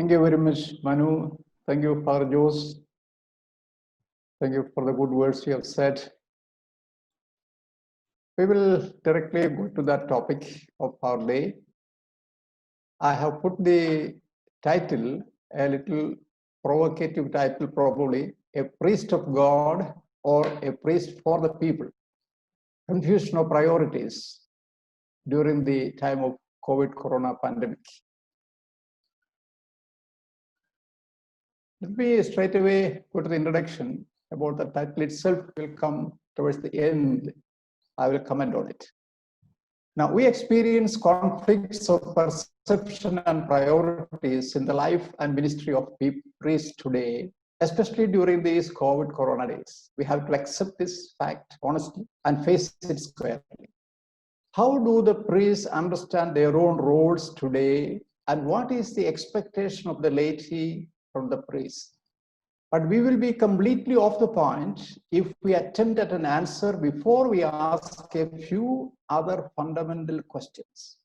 Thank you very much, Manu. Thank you, Father Jose. Thank you for the good words you have said. We will directly go to that topic of our day. I have put the title, a little provocative title probably, A Priest of God or A Priest for the People. Confusion of priorities during the time of COVID-corona pandemic. Let me straight away go to the introduction. About the title itself will come towards the end. I will comment on it. Now, we experience conflicts of perception and priorities in the life and ministry of priests today, especially during these COVID-corona days. We have to accept this fact honestly and face it squarely. How do the priests understand their own roles today, and what is the expectation of the laity from the priests? But we will be completely off the point if we attempt at an answer before we ask a few other fundamental questions.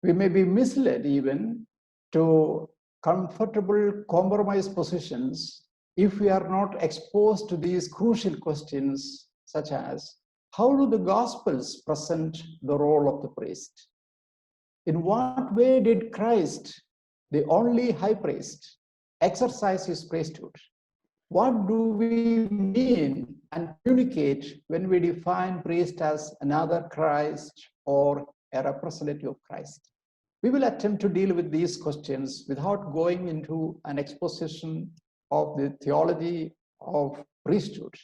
We may be misled even to comfortable compromise positions if we are not exposed to these crucial questions, such as, how do the Gospels present the role of the priest? In what way did Christ, the only high priest, exercise his priesthood? What do we mean and communicate when we define priest as another Christ or a representative of Christ? We will attempt to deal with these questions without going into an exposition of the theology of priesthood.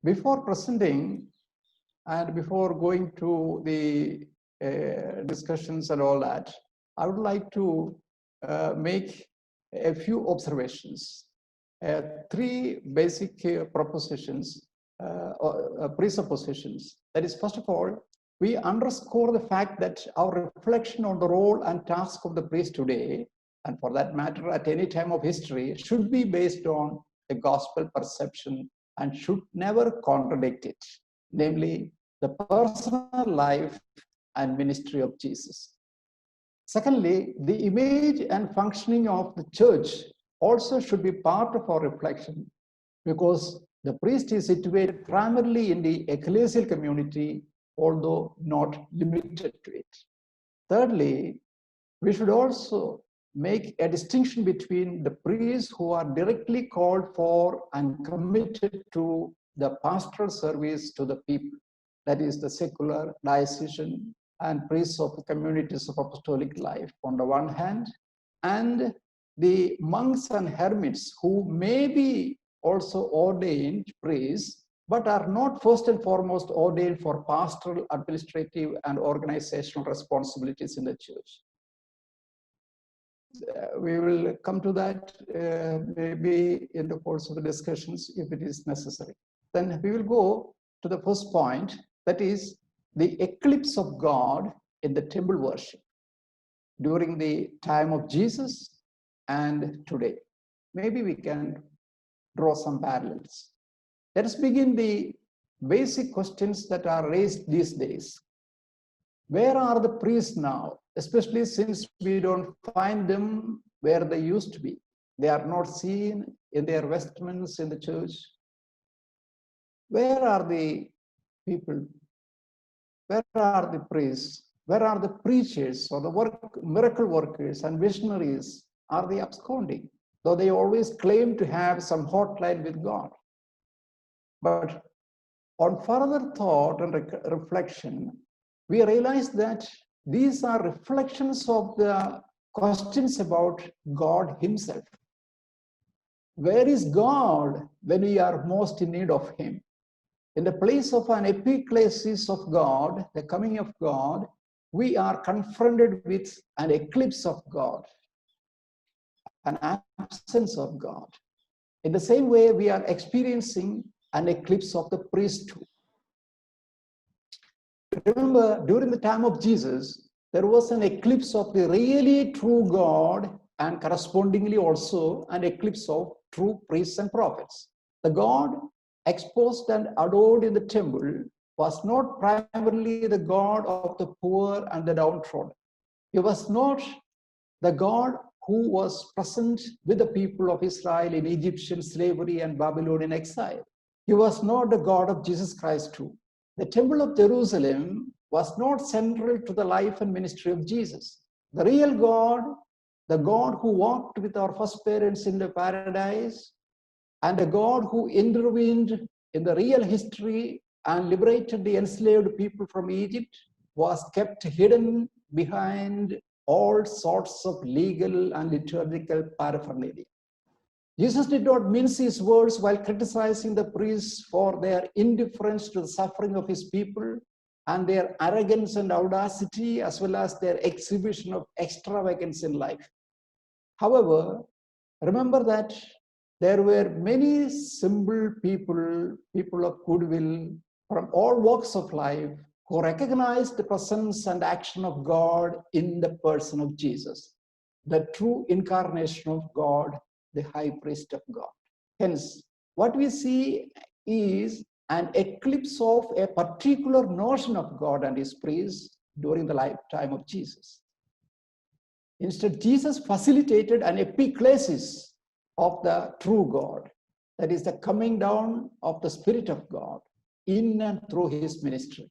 Before presenting and before going to the discussions and all that, I would like to make a few observations. Three basic propositions or presuppositions. That is, first of all, we underscore the fact that our reflection on the role and task of the priest today, and for that matter at any time of history, should be based on the gospel perception and should never contradict it, namely the personal life and ministry of Jesus. Secondly, the image and functioning of the church also should be part of our reflection, because the priest is situated primarily in the ecclesial community, although not limited to it. Thirdly, we should also make a distinction between the priests who are directly called for and committed to the pastoral service to the people, that is the secular, diocesan, and priests of the communities of apostolic life on the one hand, and the monks and hermits who may be also ordained priests, but are not first and foremost ordained for pastoral, administrative, and organizational responsibilities in the church. We will come to that maybe in the course of the discussions if it is necessary. Then we will go to the first point, that is the eclipse of God in the temple worship during the time of Jesus and today. Maybe we can draw some parallels. Let us begin the basic questions that are raised these days. Where are the priests now, especially since we don't find them where they used to be? They are not seen in their vestments in the church. Where are the people? Where are the priests? Where are the preachers or the miracle workers and visionaries? Are they absconding? Though they always claim to have some hotline with God. But on further thought and reflection, we realize that these are reflections of the questions about God himself. Where is God when we are most in need of him? In the place of an epiclesis of God, the coming of God, we are confronted with an eclipse of God, an absence of God. In the same way, we are experiencing an eclipse of the priesthood. Remember, during the time of Jesus, there was an eclipse of the really true God and correspondingly also an eclipse of true priests and prophets. The God exposed and adored in the temple was not primarily the God of the poor and the downtrodden. He was not the God who was present with the people of Israel in Egyptian slavery and Babylonian exile. He was not the God of Jesus Christ too. The Temple of Jerusalem was not central to the life and ministry of Jesus. The real God, the God who walked with our first parents in the paradise, and the God who intervened in the real history and liberated the enslaved people from Egypt, was kept hidden behind all sorts of legal and liturgical paraphernalia. Jesus did not mince his words while criticizing the priests for their indifference to the suffering of his people and their arrogance and audacity, as well as their exhibition of extravagance in life. However, remember that there were many simple people, people of goodwill from all walks of life, who recognized the presence and action of God in the person of Jesus, the true incarnation of God, the high priest of God. Hence, what we see is an eclipse of a particular notion of God and his priests during the lifetime of Jesus. Instead, Jesus facilitated an epiclesis of the true God, that is the coming down of the Spirit of God in and through his ministry.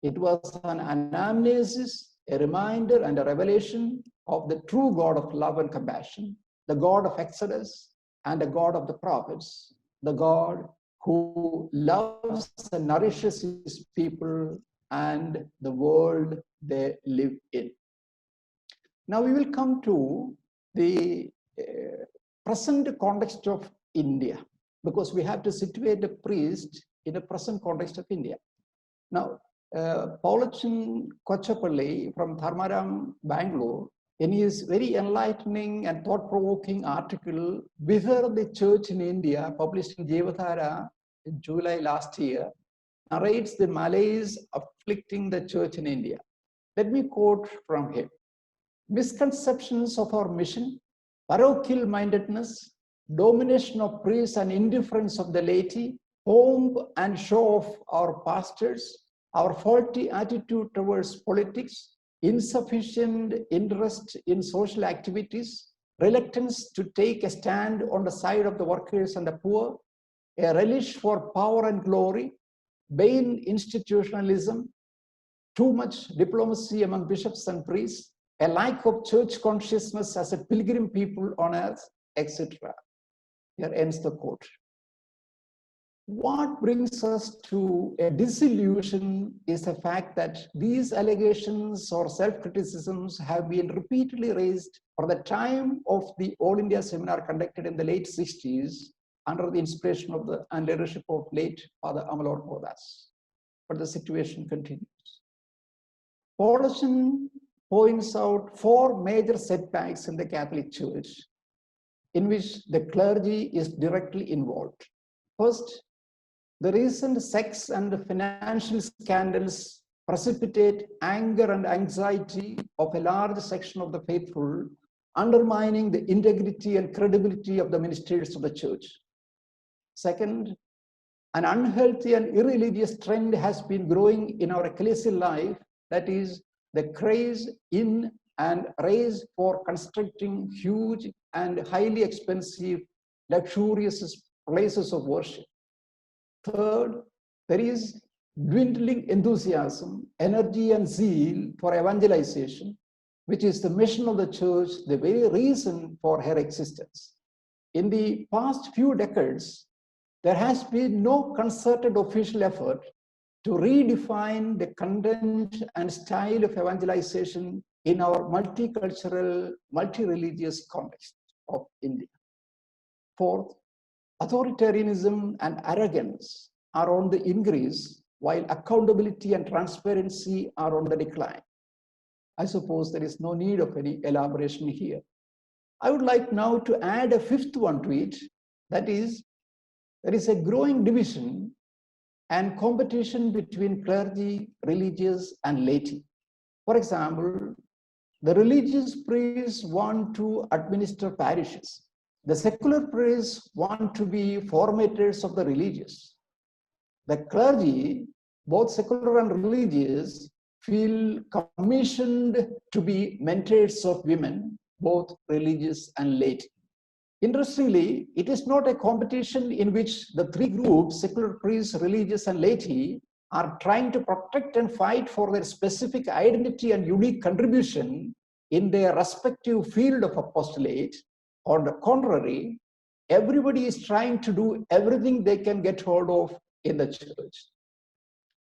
It was an anamnesis, a reminder and a revelation of the true God of love and compassion, the God of Exodus and the God of the prophets, the God who loves and nourishes his people and the world they live in. Now we will come to the present context of India, because we have to situate the priest in the present context of India. Now, Paulachan Kochapalli from Dharmaram, Bangalore, in his very enlightening and thought-provoking article, Whither the Church in India, published in Jeevatara in July last year, narrates the malaise afflicting the Church in India. Let me quote from him. Misconceptions of our mission, parochial mindedness, domination of priests and indifference of the laity, pomp and show of our pastors, our faulty attitude towards politics, insufficient interest in social activities, reluctance to take a stand on the side of the workers and the poor, a relish for power and glory, vain institutionalism, too much diplomacy among bishops and priests, a lack of church consciousness as a pilgrim people on earth, etc. Here ends the quote. What brings us to a disillusion is the fact that these allegations or self-criticisms have been repeatedly raised for the time of the All India seminar conducted in the late 60s under the inspiration of the and leadership of late Father Amalor Podas. But the situation continues. Paulachan points out 4 major setbacks in the Catholic Church in which the clergy is directly involved. First, the recent sex and financial scandals precipitate anger and anxiety of a large section of the faithful, undermining the integrity and credibility of the ministers of the church. Second, an unhealthy and irreligious trend has been growing in our ecclesial life, that is, the craze in and race for constructing huge and highly expensive, luxurious places of worship. Third, there is dwindling enthusiasm, energy, and zeal for evangelization, which is the mission of the church, the very reason for her existence. In the past few decades, there has been no concerted official effort to redefine the content and style of evangelization in our multicultural, multi-religious context of India. Fourth, authoritarianism and arrogance are on the increase, while accountability and transparency are on the decline. I suppose there is no need of any elaboration here. I would like now to add a 5th one to it, that is, there is a growing division and competition between clergy, religious, and laity. For example, the religious priests want to administer parishes. The secular priests want to be formators of the religious. The clergy, both secular and religious, feel commissioned to be mentors of women, both religious and laity. Interestingly, it is not a competition in which the three groups, secular priests, religious, and laity, are trying to protect and fight for their specific identity and unique contribution in their respective field of apostolate. On the contrary, everybody is trying to do everything they can get hold of in the church.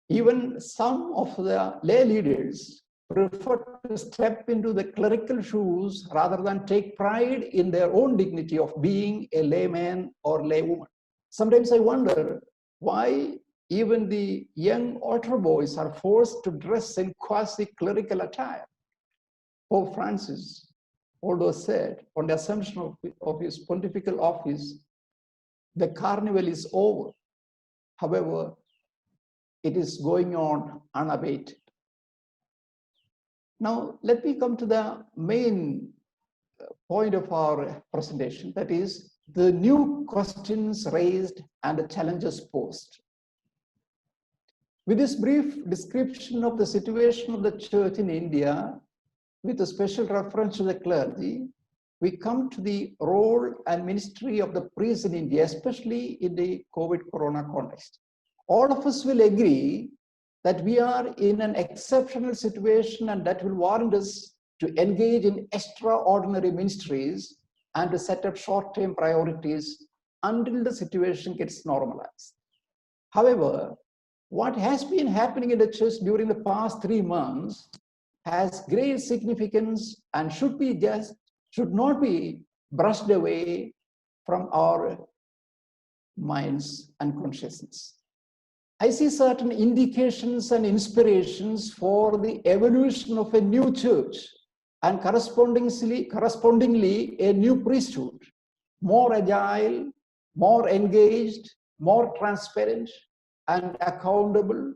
Even some of the lay leaders prefer to step into the clerical shoes rather than take pride in their own dignity of being a layman or laywoman. Sometimes I wonder why even the young altar boys are forced to dress in quasi-clerical attire. Pope Francis, although said on the assumption of his pontifical office, the carnival is over. However, it is going on unabated. Now, let me come to the main point of our presentation, that is the new questions raised and the challenges posed. With this brief description of the situation of the church in India, with a special reference to the clergy, we come to the role and ministry of the priests in India, especially in the COVID corona context. All of us will agree that we are in an exceptional situation and that will warrant us to engage in extraordinary ministries and to set up short-term priorities until the situation gets normalized. However, what has been happening in the church during the past 3 months has great significance and should not be brushed away from our minds and consciousness. I see certain indications and inspirations for the evolution of a new church and correspondingly a new priesthood, more agile, more engaged, more transparent and accountable,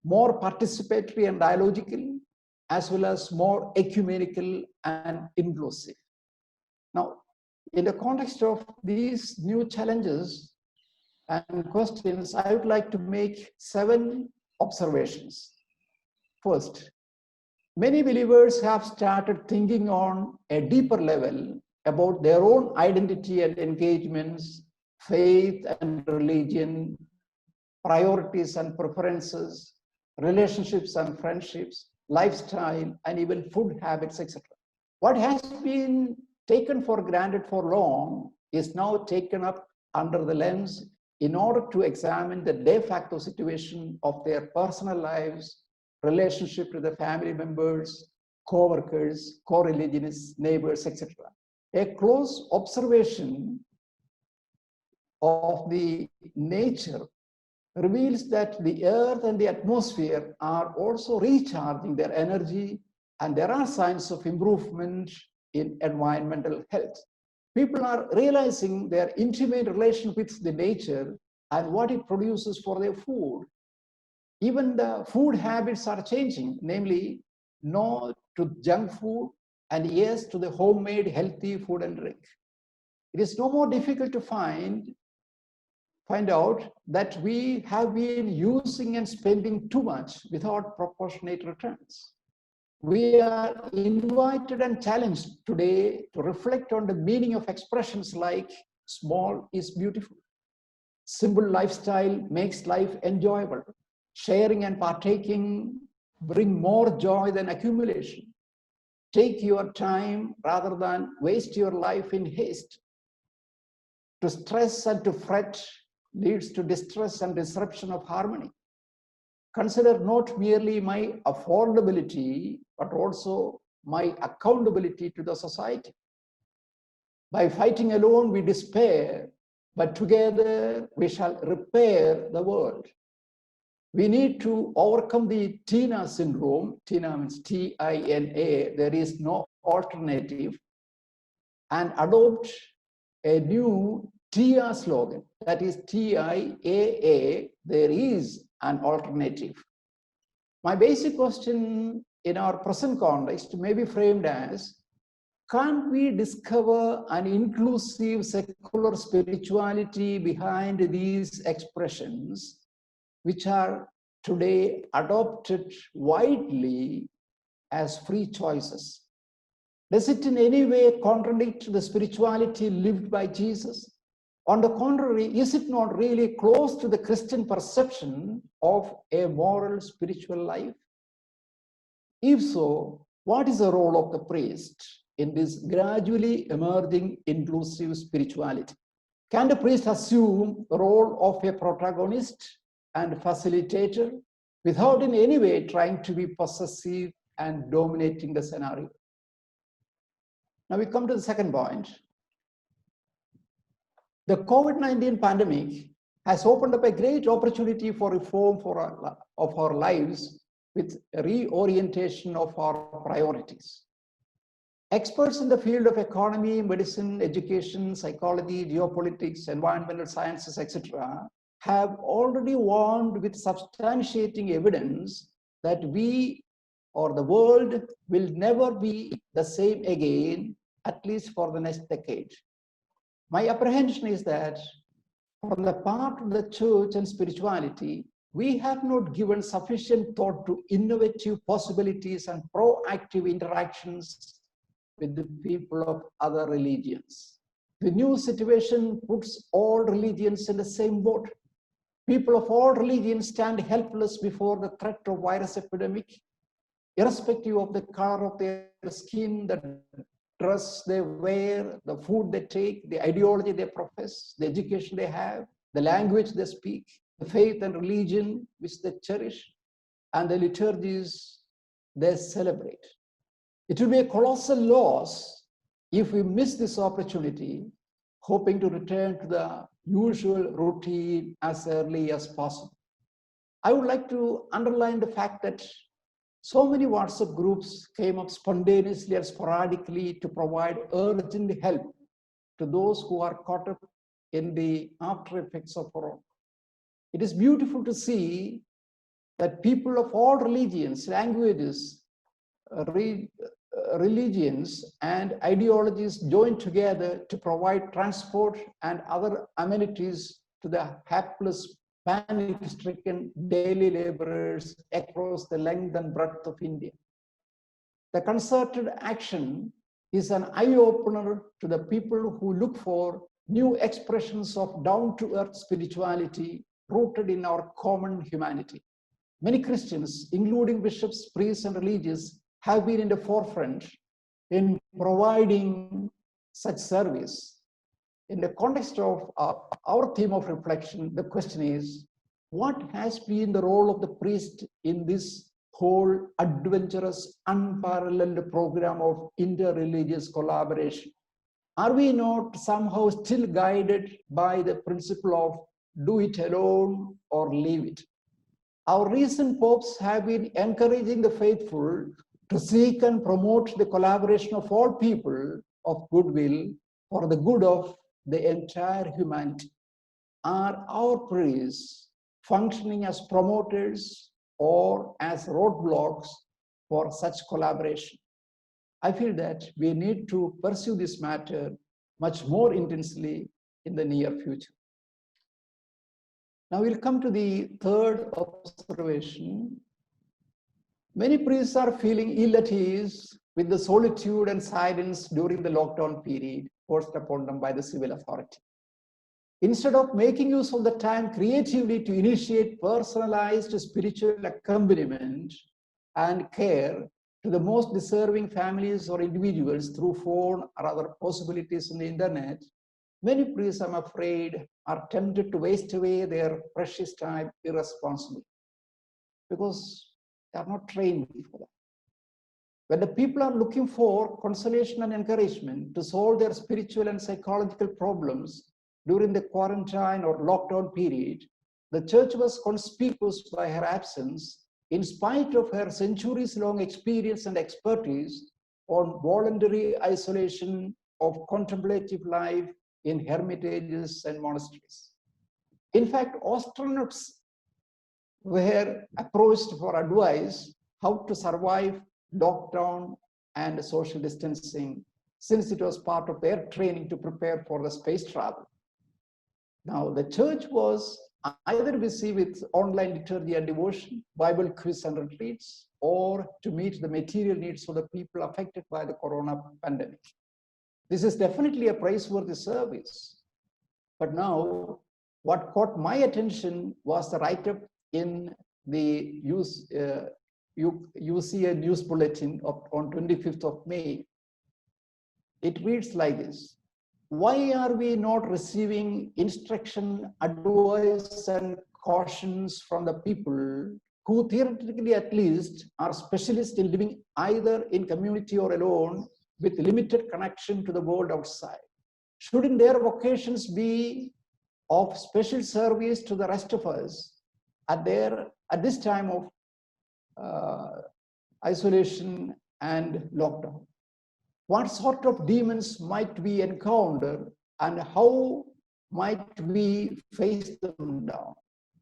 more participatory and dialogical, as well as more ecumenical and inclusive. Now, in the context of these new challenges and questions, I would like to make 7 observations. First, many believers have started thinking on a deeper level about their own identity and engagements, faith and religion, priorities and preferences, relationships and friendships, lifestyle, and even food habits, etc. What has been taken for granted for long is now taken up under the lens in order to examine the de facto situation of their personal lives, relationship with the family members, co-workers, co-religionists, neighbors, etc. A close observation of the nature reveals that the earth and the atmosphere are also recharging their energy, and there are signs of improvement in environmental health. People are realizing their intimate relation with the nature and what it produces for their food. Even the food habits are changing, namely no to junk food and yes to the homemade healthy food and drink. It is no more difficult to find out that we have been using and spending too much without proportionate returns. We are invited and challenged today to reflect on the meaning of expressions like small is beautiful, simple lifestyle makes life enjoyable, sharing and partaking bring more joy than accumulation, take your time rather than waste your life in haste. To stress and to fret leads to distress and disruption of harmony. Consider not merely my affordability, but also my accountability to the society. By fighting alone, we despair, but together we shall repair the world. We need to overcome the TINA syndrome. TINA means T-I-N-A, there is no alternative, and adopt a new TIA slogan, that is TIAA, there is an alternative. My basic question in our present context may be framed as, can't we discover an inclusive secular spirituality behind these expressions, which are today adopted widely as free choices? Does it in any way contradict the spirituality lived by Jesus? On the contrary, is it not really close to the Christian perception of a moral spiritual life? If so, what is the role of the priest in this gradually emerging inclusive spirituality? Can the priest assume the role of a protagonist and facilitator without in any way trying to be possessive and dominating the scenario? Now we come to the second point. The COVID-19 pandemic has opened up a great opportunity for reform of our lives with reorientation of our priorities. Experts in the field of economy, medicine, education, psychology, geopolitics, environmental sciences, etc., have already warned with substantiating evidence that we or the world will never be the same again, at least for the next decade. My apprehension is that from the part of the church and spirituality, we have not given sufficient thought to innovative possibilities and proactive interactions with the people of other religions. The new situation puts all religions in the same boat. People of all religions stand helpless before the threat of virus epidemic, irrespective of the color of their skin, the dress they wear, the food they take, the ideology they profess, the education they have, the language they speak, the faith and religion which they cherish, and the liturgies they celebrate. It will be a colossal loss if we miss this opportunity, hoping to return to the usual routine as early as possible. I would like to underline the fact that so many WhatsApp groups came up spontaneously and sporadically to provide urgent help to those who are caught up in the after effects of corona. It is beautiful to see that people of all religions, languages, religions and ideologies join together to provide transport and other amenities to the hapless, panic-stricken daily laborers across the length and breadth of India. The concerted action is an eye-opener to the people who look for new expressions of down-to-earth spirituality rooted in our common humanity. Many Christians, including bishops, priests, and religious, have been in the forefront in providing such service. In the context of our theme of reflection, the question is, what has been the role of the priest in this whole adventurous, unparalleled program of interreligious collaboration? Are we not somehow still guided by the principle of do it alone or leave it? Our recent popes have been encouraging the faithful to seek and promote the collaboration of all people of goodwill for the good of the entire humanity. Are our priests functioning as promoters or as roadblocks for such collaboration? I feel that we need to pursue this matter much more intensely in the near future. Now we'll come to the third observation. Many priests are feeling ill at ease with the solitude and silence during the lockdown period forced upon them by the civil authority. Instead of making use of the time creatively to initiate personalized spiritual accompaniment and care to the most deserving families or individuals through phone or other possibilities on the internet, many priests, I'm afraid, are tempted to waste away their precious time irresponsibly because they are not trained for that. When the people are looking for consolation and encouragement to solve their spiritual and psychological problems during the quarantine or lockdown period, the church was conspicuous by her absence in spite of her centuries-long experience and expertise on voluntary isolation of contemplative life in hermitages and monasteries. In fact, astronauts were approached for advice how to survive lockdown and social distancing, since it was part of their training to prepare for the space travel. Now, the church was either busy with online liturgy and devotion, Bible quiz and retreats, or to meet the material needs of the people affected by the corona pandemic. This is definitely a praiseworthy service. But now, what caught my attention was the write-up in the UCA news bulletin on 25th of May. It reads like this: why are we not receiving instruction, advice, and cautions from the people who theoretically at least are specialists in living either in community or alone with limited connection to the world outside? Shouldn't their vocations be of special service to the rest of us at this time of isolation and lockdown? What sort of demons might we encounter, and how might we face them down?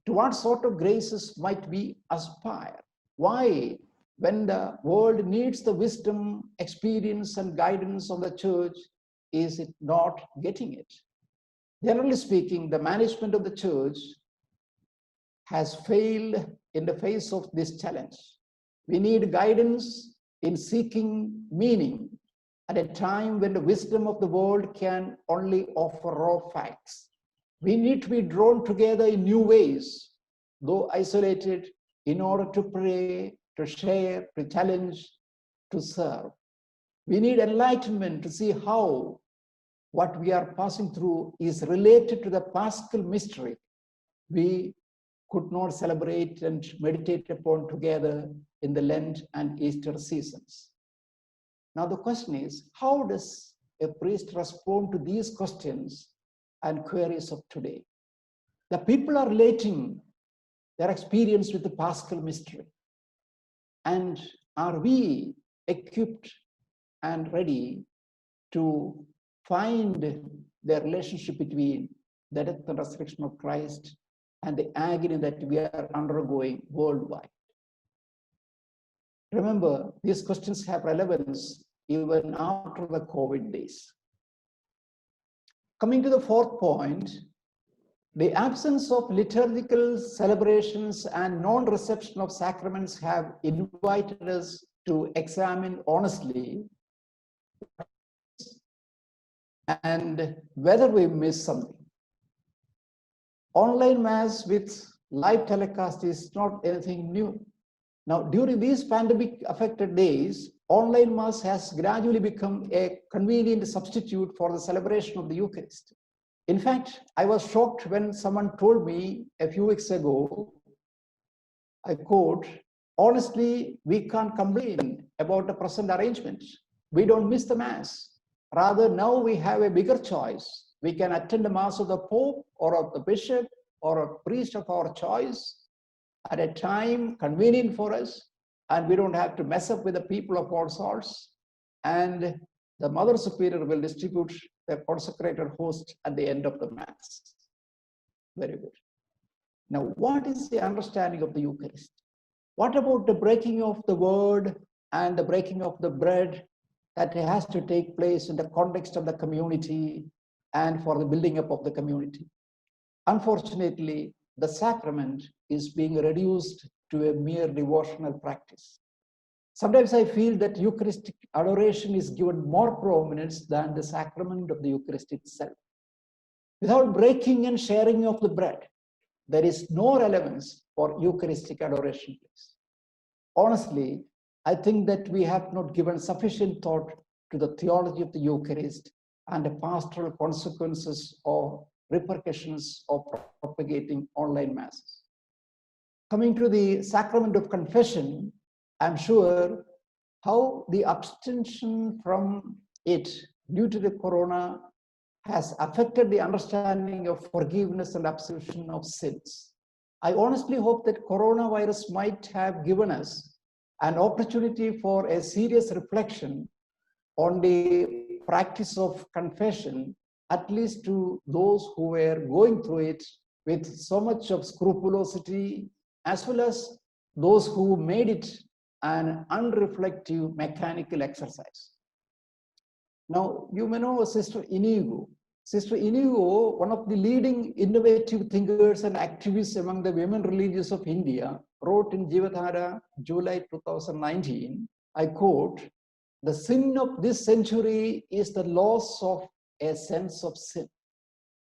To what sort of graces might we aspire? Why, when the world needs the wisdom, experience, and guidance of the church, is it not getting it? Generally speaking, the management of the church has failed in the face of this challenge. We need guidance in seeking meaning at a time when the wisdom of the world can only offer raw facts. We need to be drawn together in new ways, though isolated, in order to pray, to share, to challenge, to serve. We need enlightenment to see how what we are passing through is related to the Paschal mystery we could not celebrate and meditate upon together in the Lent and Easter seasons. Now the question is, how does a priest respond to these questions and queries of today? The people are relating their experience with the Paschal mystery. And are we equipped and ready to find the relationship between the death and resurrection of Christ and the agony that we are undergoing worldwide? Remember, these questions have relevance even after the COVID days. Coming to the fourth point, the absence of liturgical celebrations and non-reception of sacraments have invited us to examine honestly and whether we missed something. Online Mass with live telecast is not anything new. Now, during these pandemic-affected days, online Mass has gradually become a convenient substitute for the celebration of the Eucharist. In fact, I was shocked when someone told me a few weeks ago, I quote, "Honestly, we can't complain about the present arrangement. We don't miss the Mass. Rather, now we have a bigger choice. We can attend the Mass of the Pope or of the Bishop or a priest of our choice at a time convenient for us, and we don't have to mess up with the people of all sorts. And the Mother Superior will distribute the consecrated host at the end of the Mass." Very good. Now, what is the understanding of the Eucharist? What about the breaking of the word and the breaking of the bread that has to take place in the context of the community and for the building up of the community? Unfortunately, the sacrament is being reduced to a mere devotional practice. Sometimes I feel that Eucharistic adoration is given more prominence than the sacrament of the Eucharist itself. Without breaking and sharing of the bread, there is no relevance for Eucharistic adoration. Honestly, I think that we have not given sufficient thought to the theology of the Eucharist and the pastoral consequences or repercussions of propagating online Masses. Coming to the sacrament of confession, I'm sure how the abstention from it due to the corona has affected the understanding of forgiveness and absolution of sins. I honestly hope that coronavirus might have given us an opportunity for a serious reflection on the practice of confession, at least to those who were going through it with so much of scrupulosity, as well as those who made it an unreflective mechanical exercise. Now, you may know Sister Inigo. Sister Inigo, one of the leading innovative thinkers and activists among the women religious of India, wrote in Jivatara, July 2019, I quote, "The sin of this century is the loss of a sense of sin.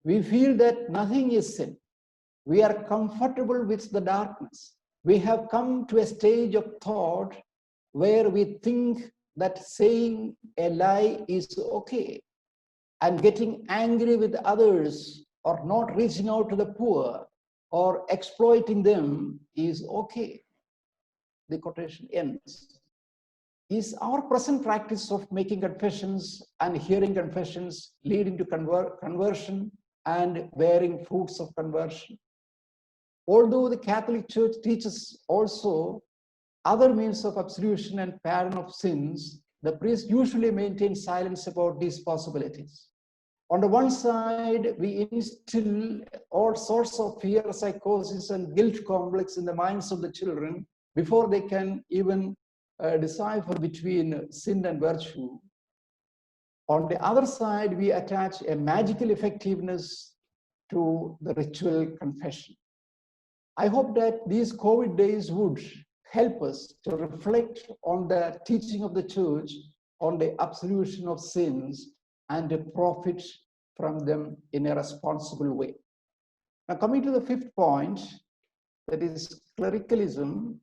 We feel that nothing is sin. We are comfortable with the darkness. We have come to a stage of thought where we think that saying a lie is okay, and getting angry with others or not reaching out to the poor or exploiting them is okay." The quotation ends. Is our present practice of making confessions and hearing confessions leading to conversion and bearing fruits of conversion? Although the Catholic Church teaches also other means of absolution and pardon of sins, the priest usually maintains silence about these possibilities. On the one side, we instill all sorts of fear, psychosis, and guilt complex in the minds of the children before they can even decipher between sin and virtue. On the other side, we attach a magical effectiveness to the ritual confession. I hope that these COVID days would help us to reflect on the teaching of the Church on the absolution of sins and to profit from them in a responsible way. Now, coming to the fifth point, that is clericalism.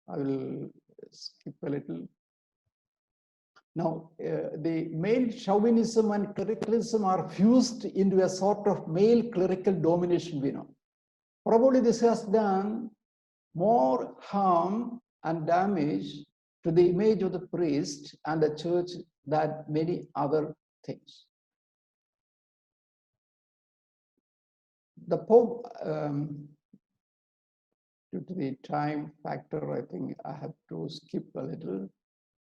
I will skip a little. Now, the male chauvinism and clericalism are fused into a sort of male clerical domination, we know. Probably this has done more harm and damage to the image of the priest and the church than many other things. The Pope, due to the time factor, I think I have to skip a little.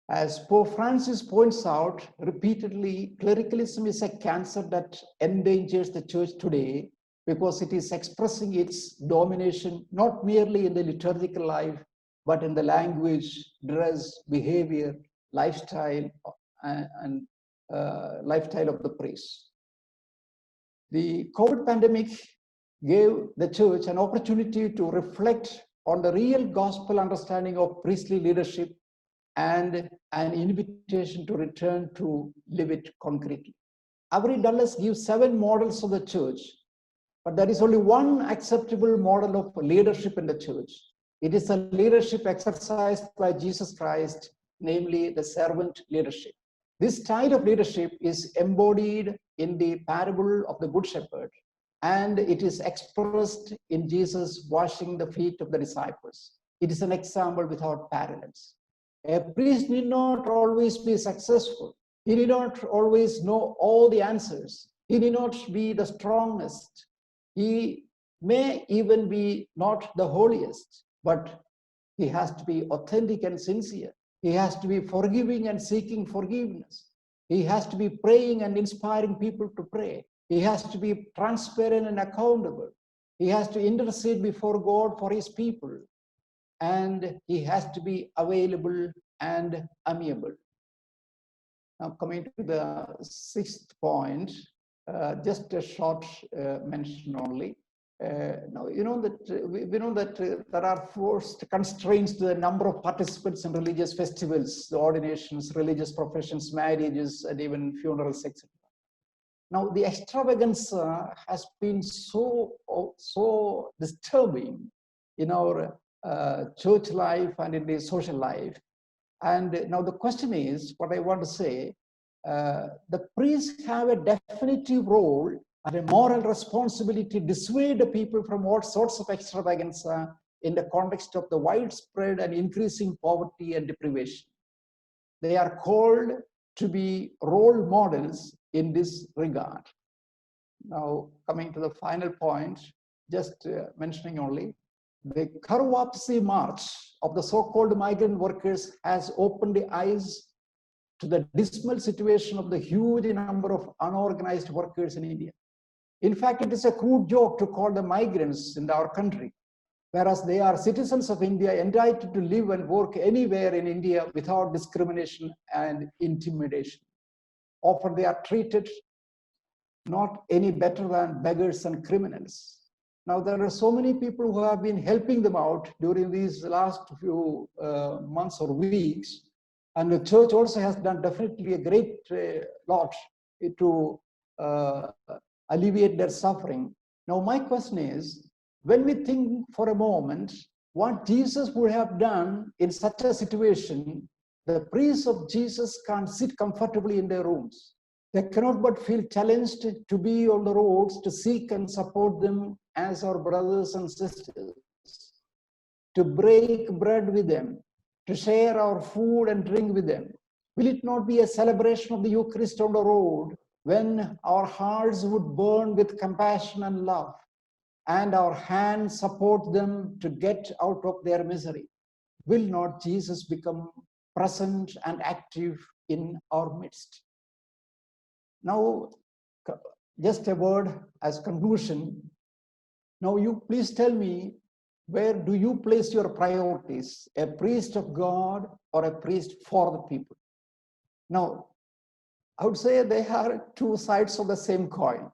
As Pope Francis points out repeatedly, clericalism is a cancer that endangers the church today because it is expressing its domination not merely in the liturgical life, but in the language, dress, behavior, lifestyle, and lifestyle of the priest. The COVID pandemic gave the church an opportunity to reflect on the real gospel understanding of priestly leadership and an invitation to return to live it concretely. Avery Dulles gives 7 models of the church, but there is only one acceptable model of leadership in the church. It is a leadership exercised by Jesus Christ, namely the servant leadership. This style of leadership is embodied in the parable of the Good Shepherd, and it is expressed in Jesus washing the feet of the disciples. It is an example without parallels. A priest need not always be successful. He need not always know all the answers. He need not be the strongest. He may even be not the holiest, but he has to be authentic and sincere. He has to be forgiving and seeking forgiveness. He has to be praying and inspiring people to pray. He has to be transparent and accountable. He has to intercede before God for his people. And he has to be available and amiable. Now, coming to the 6th point, just a short mention only. Now, we know that there are forced constraints to the number of participants in religious festivals, the ordinations, religious professions, marriages, and even funerals, etc. Now, the extravaganza has been so disturbing in our church life and in the social life. And now the question is, what I want to say, the priests have a definitive role and a moral responsibility to dissuade the people from all sorts of extravaganza in the context of the widespread and increasing poverty and deprivation. They are called to be role models in this regard. Now, coming to the final point, just mentioning only, the Karwapsi March of the so-called migrant workers has opened the eyes to the dismal situation of the huge number of unorganized workers in India. In fact, it is a crude joke to call them migrants in our country, whereas they are citizens of India entitled to live and work anywhere in India without discrimination and intimidation. often they are treated not any better than beggars and criminals. Now, there are so many people who have been helping them out during these last few months or weeks. And the church also has done definitely a great lot to alleviate their suffering. Now, my question is, when we think for a moment what Jesus would have done in such a situation, the priests of Jesus can't sit comfortably in their rooms. They cannot but feel challenged to be on the roads to seek and support them as our brothers and sisters, to break bread with them, to share our food and drink with them. Will it not be a celebration of the Eucharist on the road when our hearts would burn with compassion and love, and our hands support them to get out of their misery? Will not Jesus become present and active in our midst? Now, just a word as conclusion. Now, you please tell me, where do you place your priorities? A priest of God or a priest for the people? Now, I would say they are two sides of the same coin.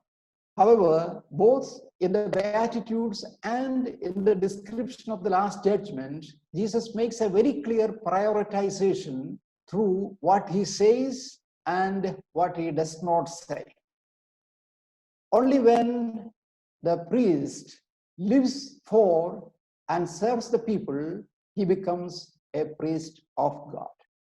However, both in the Beatitudes and in the description of the Last Judgment, Jesus makes a very clear prioritization through what he says and what he does not say. Only when the priest lives for and serves the people, he becomes a priest of God.